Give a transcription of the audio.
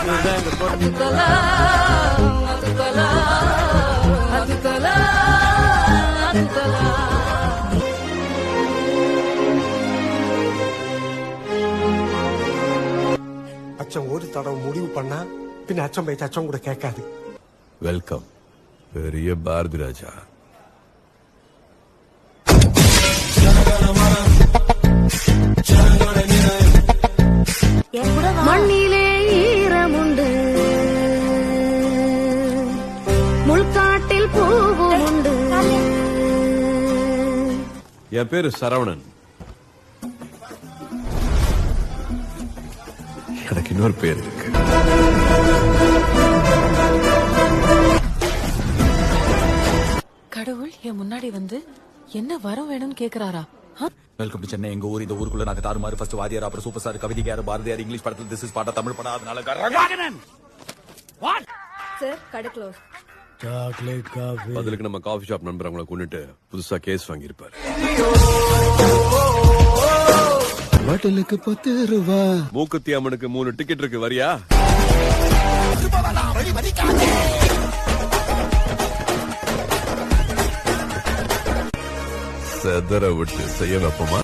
அச்சம் ஒரு தடவை முடிவு பண்ணா பின் அச்சம் போய் அச்சம் கூட கேட்காது. வெல்கம் பெரிய பாரதி ராஜா. மண்ணிலே ஈரமுண்டு, முள்காட்டில் பூவும் உண்டு. என் பேரு சரவணன். எனக்கு இன்னொரு பேர் இருக்கு. கடவுள் என் முன்னாடி வந்து என்ன வரம் வேணும்னு கேக்குறாரா? Welcome to Chennai. எங்க ஊர், இந்த ஊருக்குள்ள நாங்க தாறுமாறு. ஃபர்ஸ்ட் வாதியார், அப்புறம் சூப்பர் ஸ்டார், கவிதைக்கார, பாரதியார், இங்கிலீஷ் படத்துல திஸ் இஸ் பாட்டா, தமிழ் படம், அதனால சார் கடை க்ளோஸ். Chocolate coffee. பதிலுக்கு நம்ம காஃபி ஷாப் நண்பர் அவங்களை கொண்டுட்டு புதுசா கேஸ் வாங்கியிருப்பாரு. பாட்டிலுக்கு 10 ரூபா. மூக்குத்தி அம்மனுக்கு 3 டிக்கெட் இருக்கு, வரியா? செதற விட்டு செய்ய வைப்போமா?